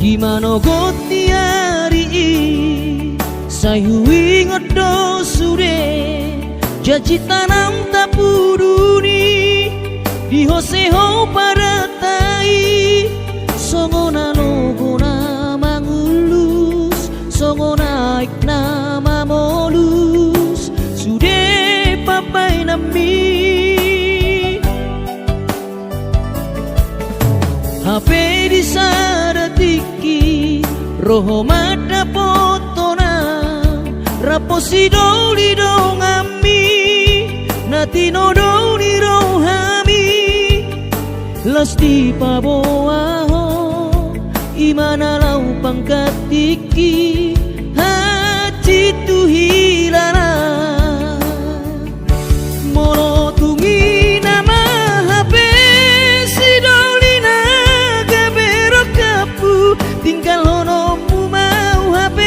Gimana gotiari sayui ngodo sure janji tanam tapuruni di hoseho paratai songona logona mangulus songona iknama molus sude papai nami HP di sadatiki roho mada potona raposi doli dongami natino doli rohami lasti paboaho imana lau pangkatiki hati tu hilana moro tungi nama HP si doli naga berokapu tinggal honomu mau HP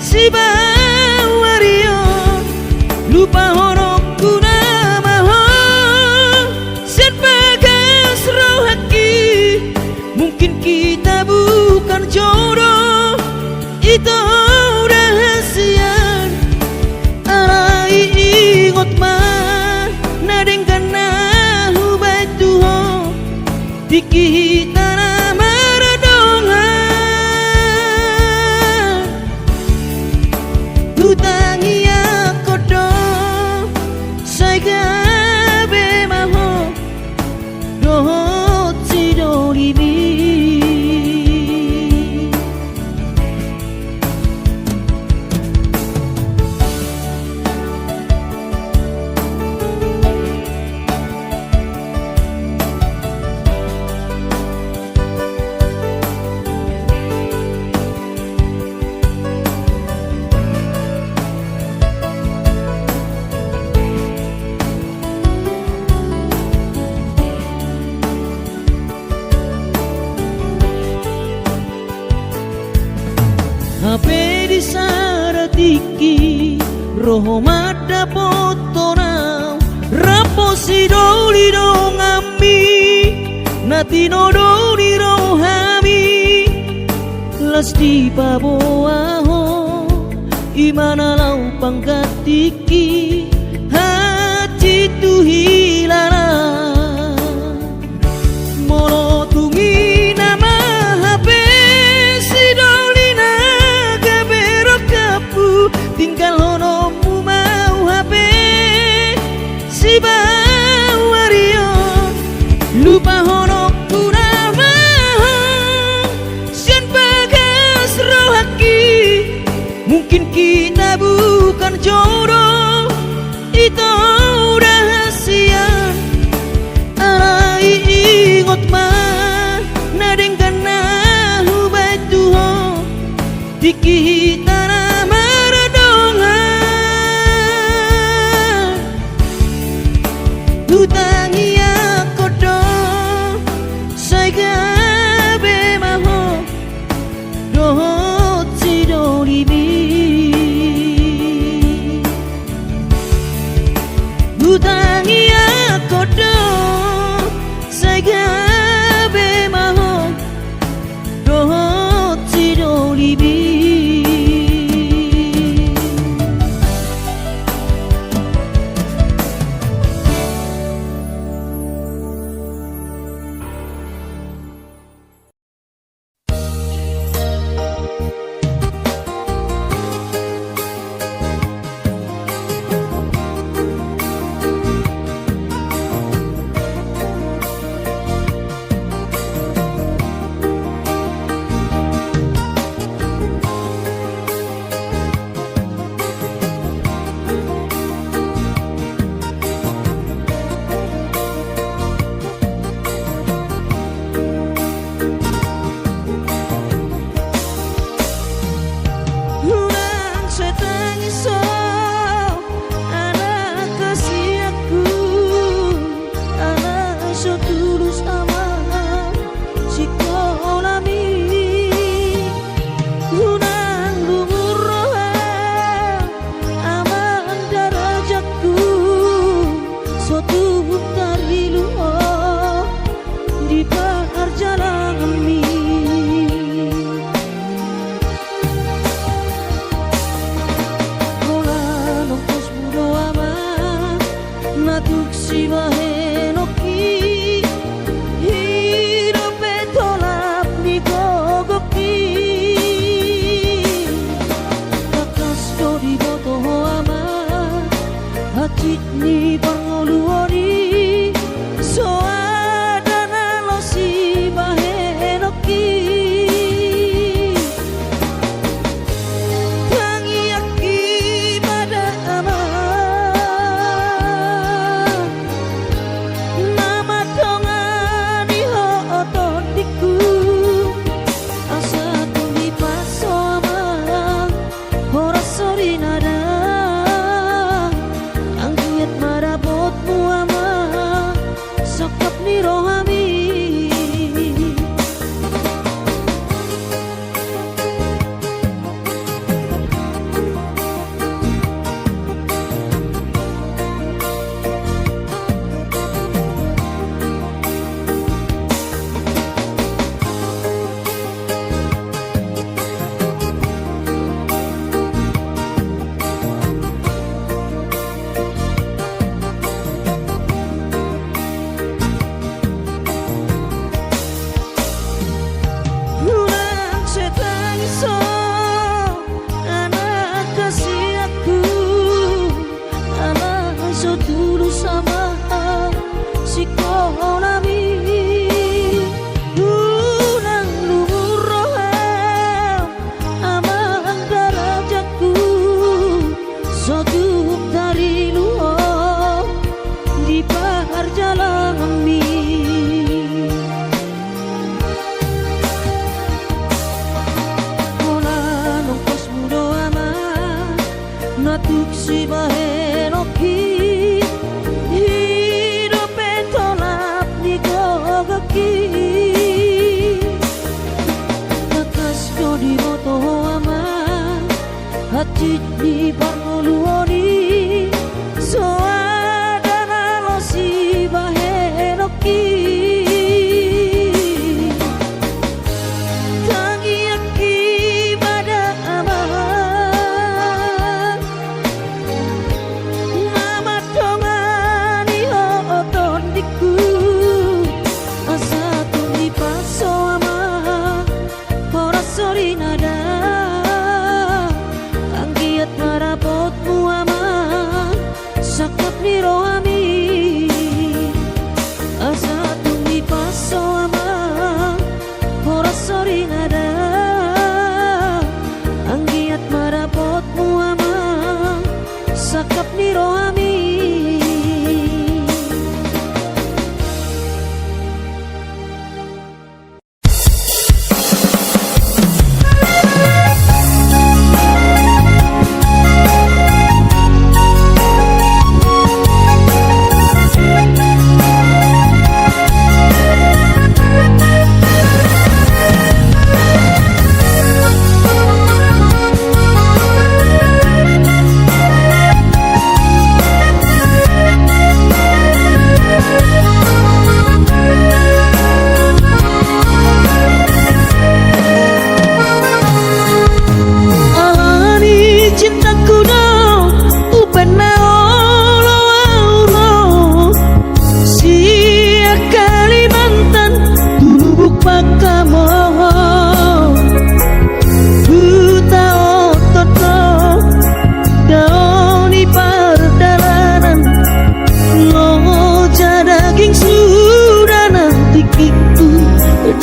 si bawario lupa honokku nama ho sen bagas rohaki mungkin kita bukan jodoh itu rahasia arai ingot mah nadeng kana hubai tuho dikita nama radongan hutangi akodo saigabe maho dohot sidolibi HP di saratiki roho mada potona raposi doli dongami natino doli rohami lasti paboaho imana lau pangkatiki hati tu hilana moro tungi nama HP si doli naga berokapu tinggal honomu mau HP si bawario lupa honokku nama sian bagas rohaki mungkin kita bukan jodoh itu rahasia arai ingot mah nadeng kana hubai tuho dikita nama radongan hutangi akodo saigabe maho dohot sidolibi Titi parngoluoni soadana losi bahenoki tangi aki pada aman nama tongani oton diku asa tuni paso ama ora sori nada marapotmu ama sakap niro ami asa tumi paso ama ora sori nada anggiat marapotmu ama sakap niro ami.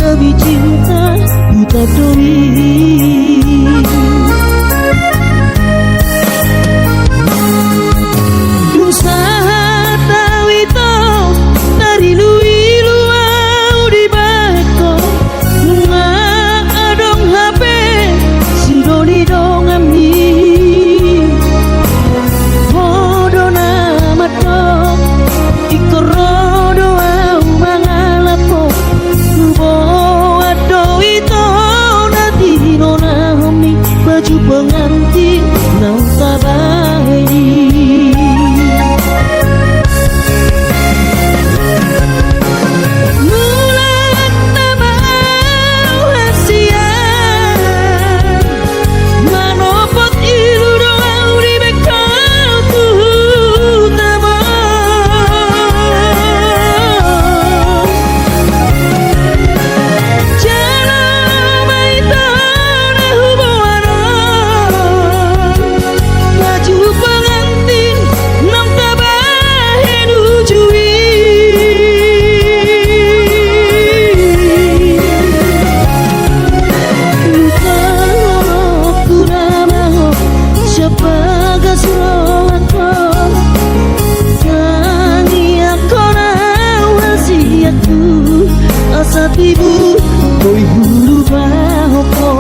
Demi cinta buta doi usaha tawito dari lui luau di bako lunga adong HP sindoni dong ami bodo nama to ikorodo au mangalapo baju pengantin nang tabahi mulat tabau hasian manopot ilu doang di bekalku ibu koi bulu bahoko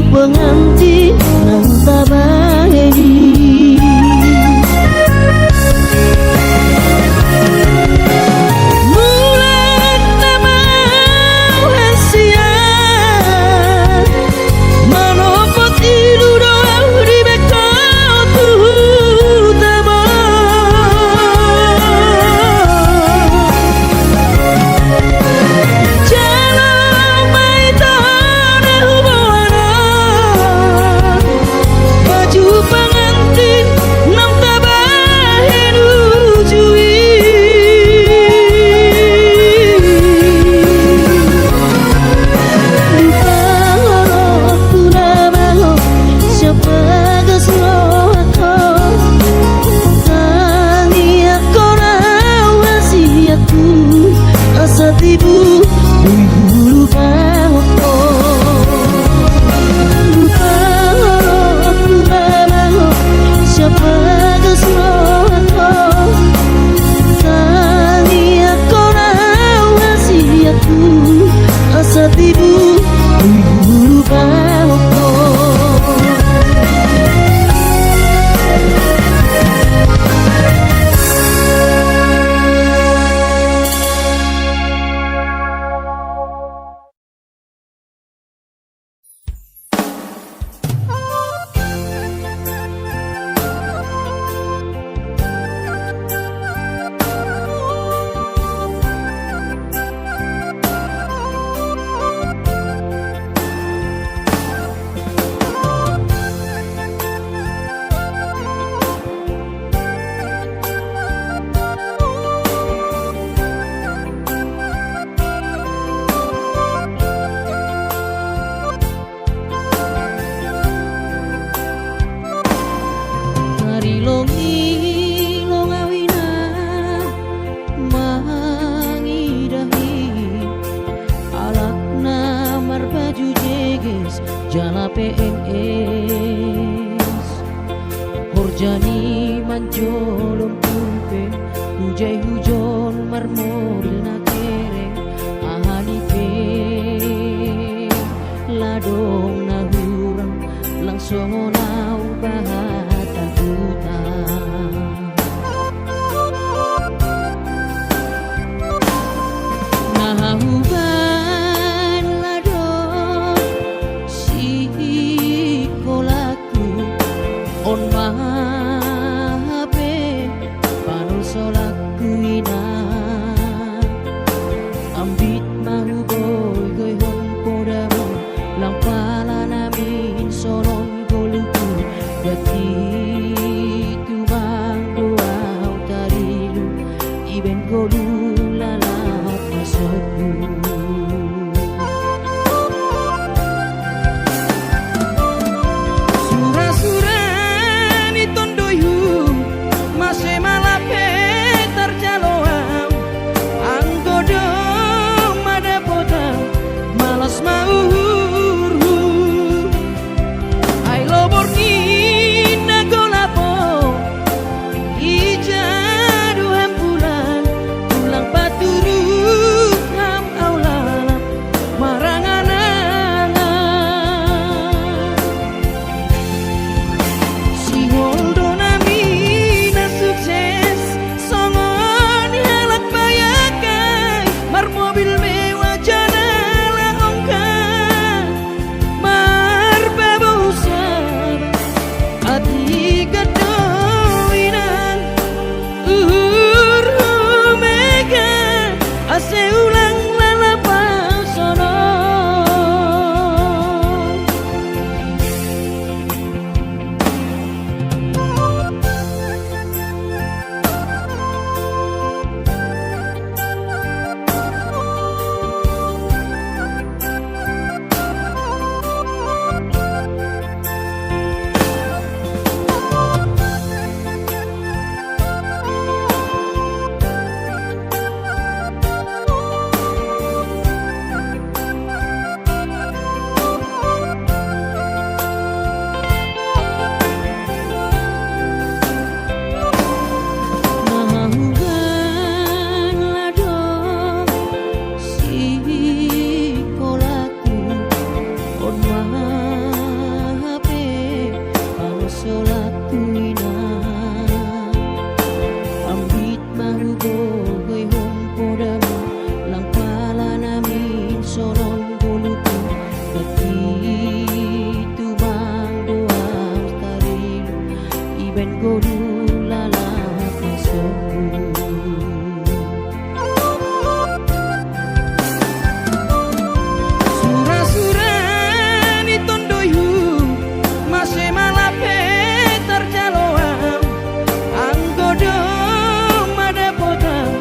pengantin nang tabahi mulat tabau hasian manopot ilu doang di bekalku tabah jalan mai Hujai hujon marmoril na kereng ahanipe ladong na hurang langsung onau bahatan utang nahuban ladong si kolaku on mahape panul solaku ina ambit mahu boy goy hon podamu lang pala namin soron goluku dati tumang doaw tarilu iben golu lalap masukku sura-sura ni tondoyu masih malah petar jaloam anggodo mada potang malas mau ai lobor kina golapo ijadu hampulan pulang paturu ham aulalam maranganan si holdo nami na sukses songon halak bayakai mar mobil mewah jana laongkan mar babusan ati gadoinan mega ase ulang lalapang sono nahuban ladong si kolaku on mahape pangsolaku ina ambit mahu boy hon podamu lang pala namin soron goluku dati tumang doang tarilu iben golu lalap masukku sura-sura ni tondoyu masih malah petar jaloam anggodo mada potang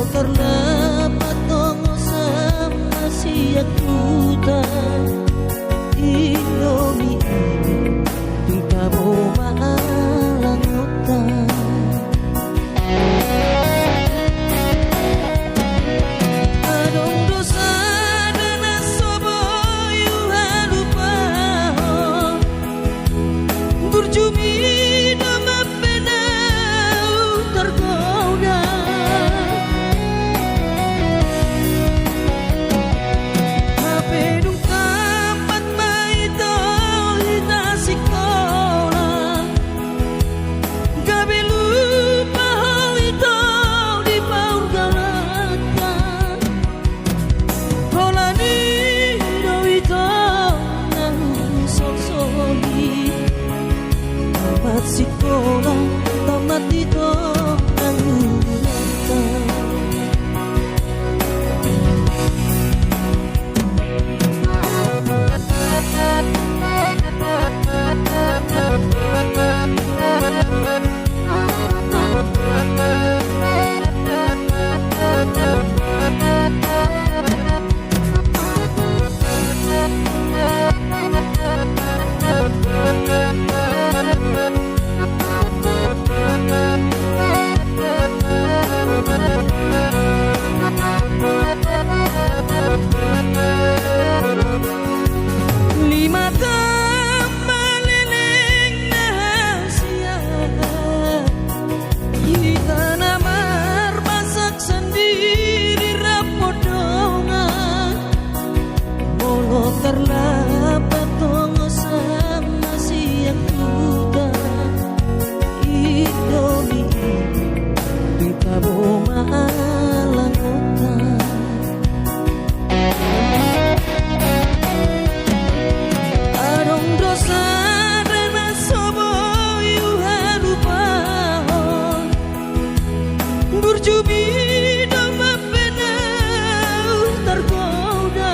karena patongo sama siya tuta Indomie Tung tabo maalangotan Adong dosa dana sobo yuha lupa Burjumi nama penau tergoda Hapedung tempat maito hita sikola Gabe lupa hal itu di paur galata Holani do itu nahu sok-soki Tamat sikola tamat itu nahu galata Lima tambah leleng nahasia Kita namar masak sendiri rapodongan Molo karena patongo sama siang kuda Indomie Tung tabo maalangotan Adong dosa dana sobo yuha lupa Burjubi nama penau tergoda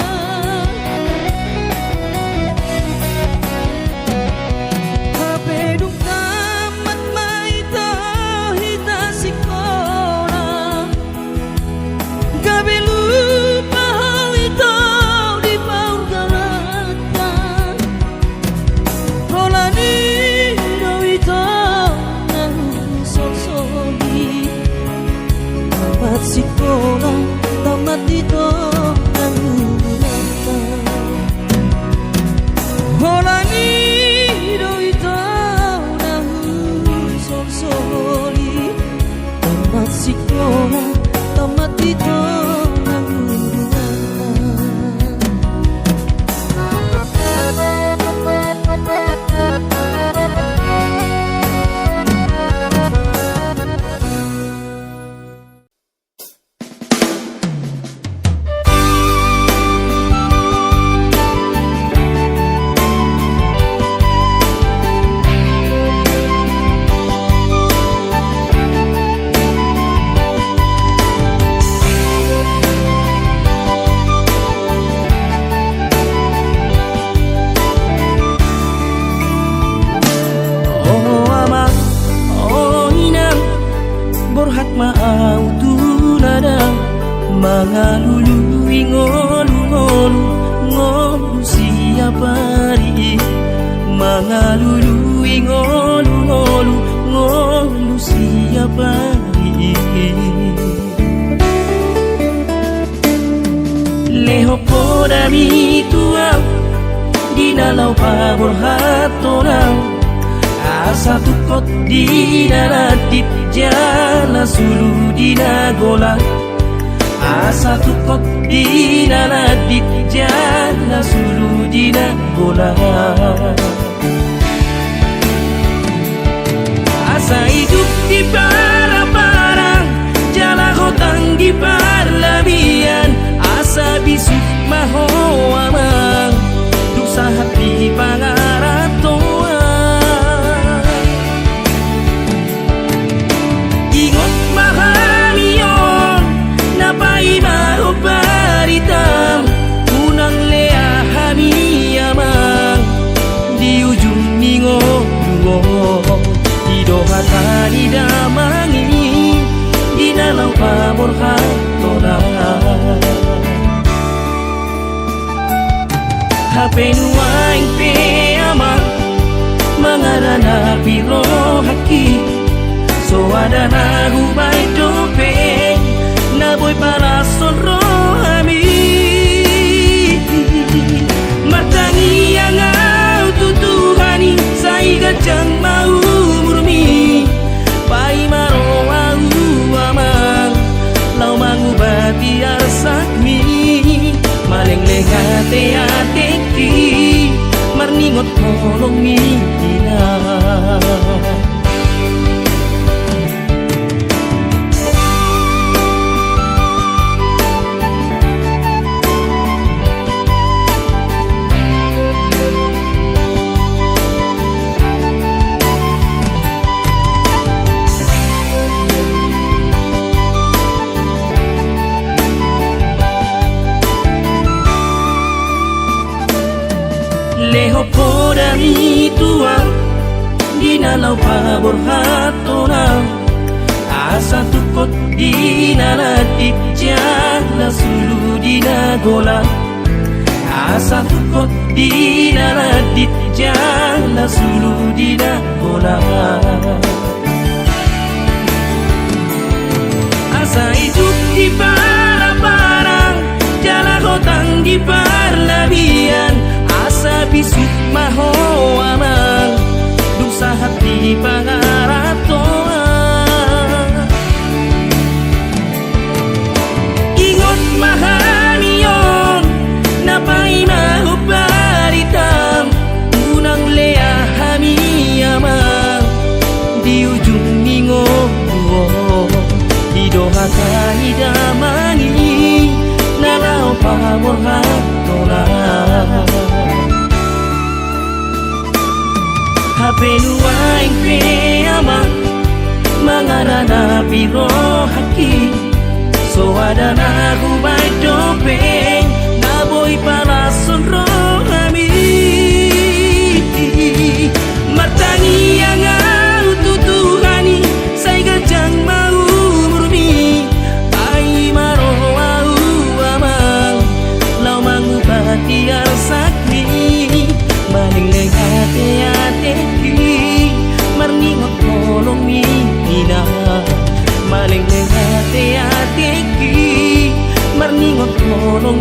Hapedung tamat maito hita sikola Gabe lupa hal itu di paur galata Holani do itu nahu sok-soki Tamat sikola tamat itu nahu galata Holani do itu nahu sok-soki Tamat sikola tamat itu nahu galata Oh ama, oh inang, borhak maau tunada, mangalului ngolu-ngolu, ngolu siapa ri, mangalului ngolu-ngolu, ngolu siapa ri. Leho podami tuau, dinalau paborhat tonau. Asa tukot dina natip jana sulu dina gola Asa tukot dina natip jana sulu dina gola Asa hidup di para-parang Jala hotang di parlabian Asa bisuk maho amang Dusa hati pangaratoan Ingot mahamion Napai maho baritam Unang lea hami amang Di ujung ningo Ido hatani damang Hapenuaing pe amang mangarana piro haki. So ada na hubay dope na boy para sonro ami. Martangi yang au tutuhani sai gajang mau murmi. Pai maro au amang lau mangubati arsakmi. Maleng lengate ateki marningot tolong ina. Leho podami tua dinalau pabor hatona asa tukot dinaladip jala sulu dinagola asa tukot dinaladip jala sulu dinagola asa hidup di parang-parang jala hotang di parlabian asa bisuk maho amang dusa hati pangaratoa. Ingot mahanion napai mahu baritam unang lea hami amang di ujung ningo didoakan idamani nalau pamor hatola. Hapenuaing pe amang mangarana piro haki. So ada na hubay dopeng na boy para sonro ami. Martangi yang au tutuhani say gajang mau murmi. Ai maro au amang lau mangubati arsakni. Maling lengate ateki marningot tolong ina. Maling lengate ateki marningot tolong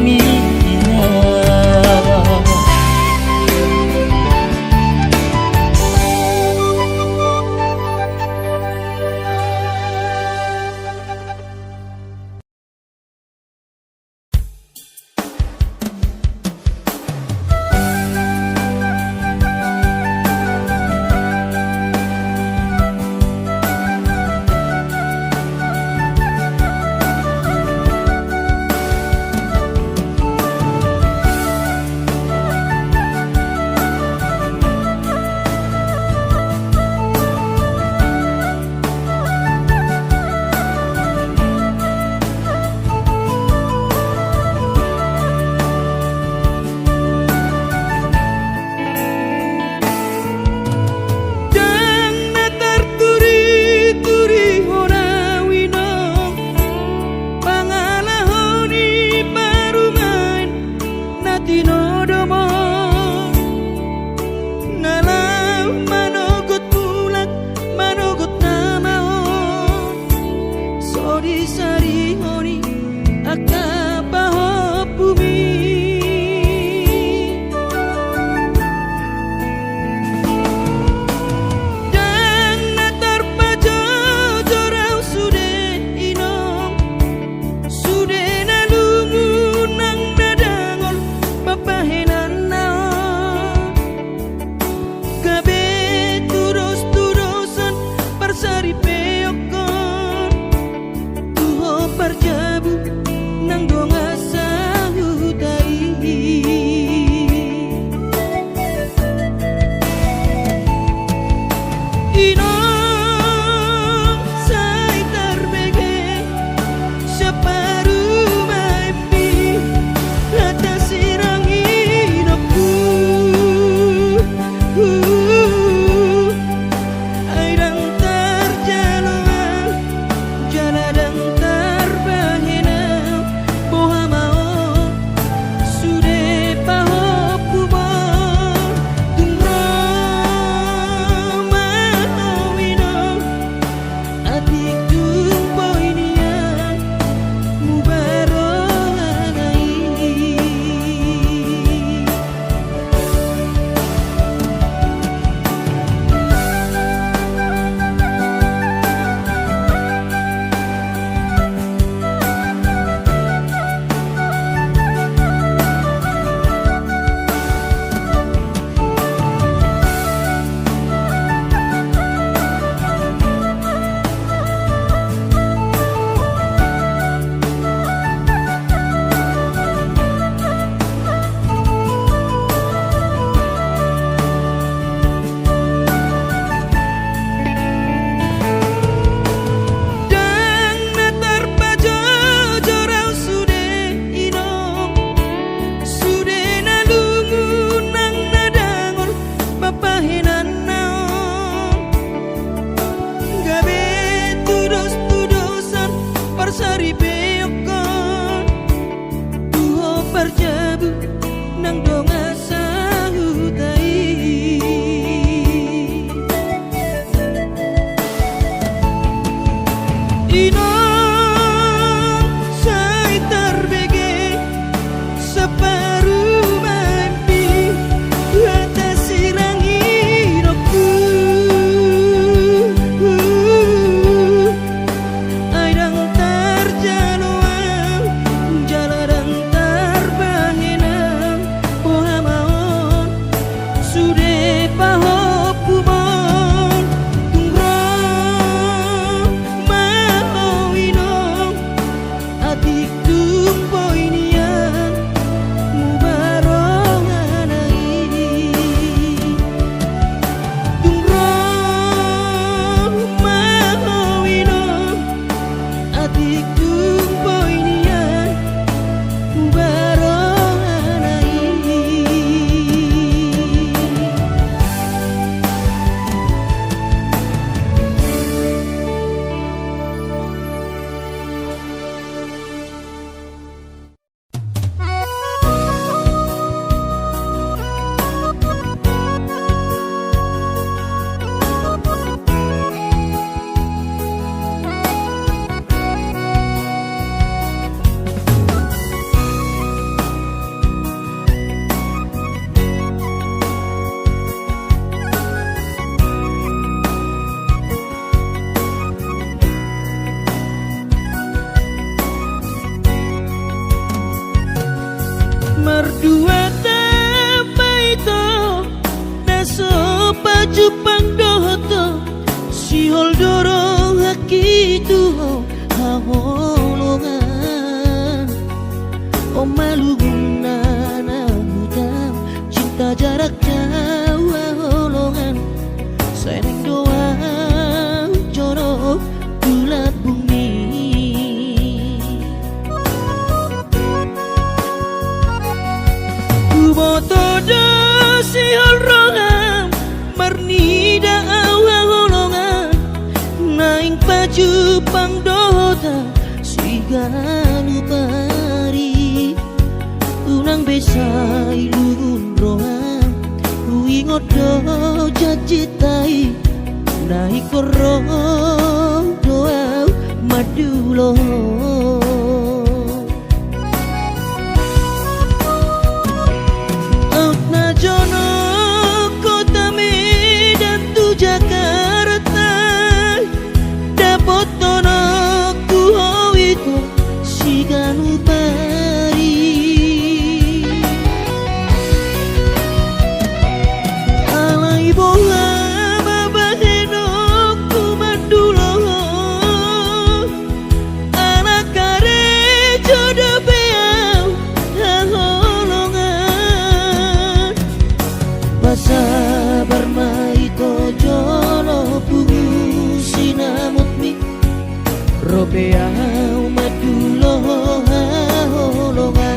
Merdua tapaito naso pajupang dohoto si holdoro hakitu haholongan o maluguna na hutang cinta jarak jauh haholongan seneng doa jorok bulat bumi Kubotodo si holrongan Marnida awang naing baju pangdota si ganu pari unang besai lugun rohan uingodo jajitai naik koro doa madulo out na jono kota Medan tu Jakarta dapotono ku itu si ganu pari alai bola mabaheno ku mandulo anak kare jodoh beau haholongan basa bermai tojolo pugu sinamut mi Ropea madulo haholongan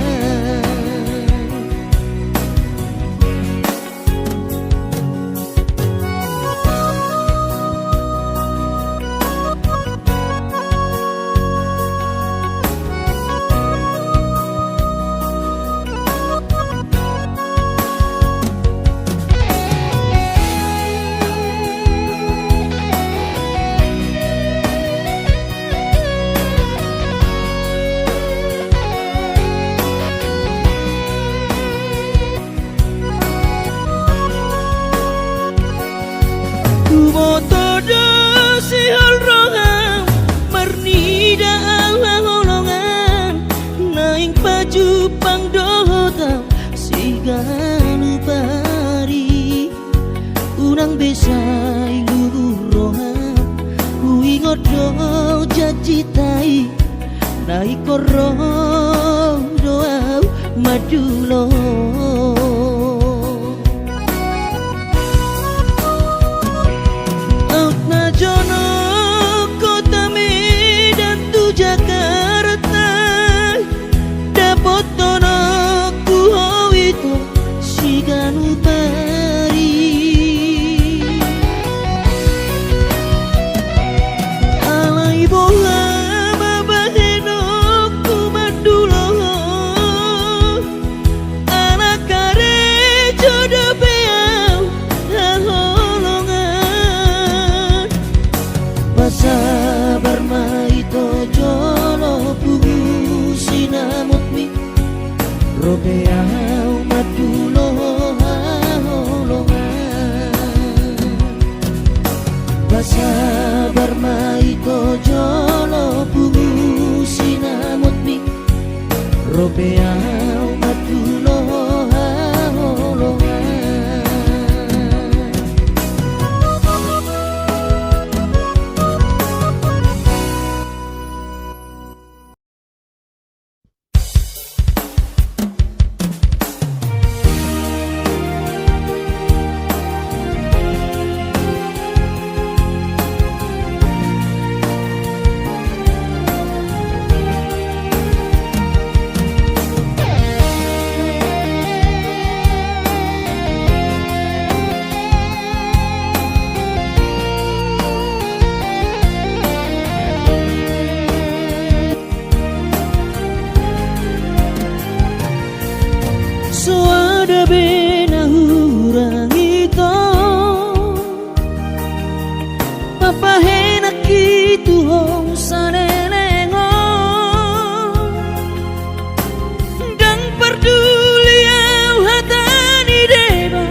Kubotodo si holrongan Marnida awang naing baju pangdota si ganu pari unang besai lurohan uingodo jajitai naik koro doa madulo jono kota Medan tu Jakarta dapotono ku itu si ganu pari alai bola mabaheno ku mandulo anak kare jodoh beau haholongan sabar mai tojolo pugu sinamut mi Ropea madulo haholongan sabar mai tojolo pugu sinamut mi Ropea madulo haholongan Suada bena hurang ito Papa henak itu hong sanenengon Dan peduli au hatani deba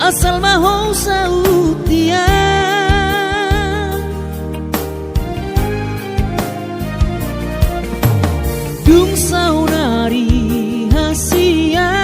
Asal mahong sautian Dung saunari hasia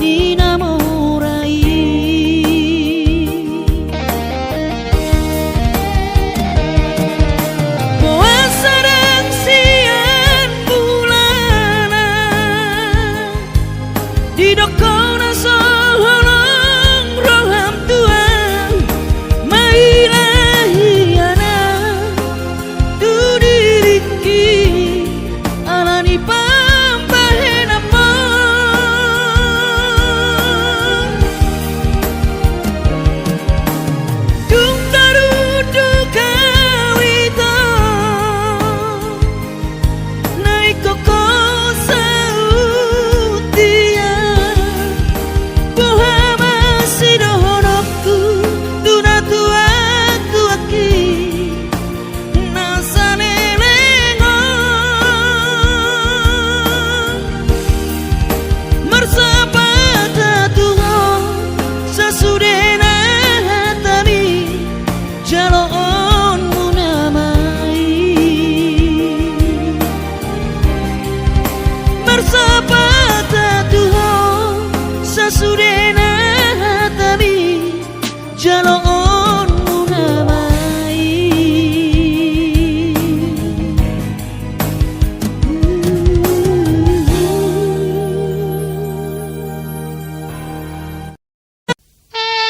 ni namorai. Puasa dan siang bulanan di dokona soholong roham Tuhan mailahiana tu diriki alani pampahena mo dung tarudu kawito naik koko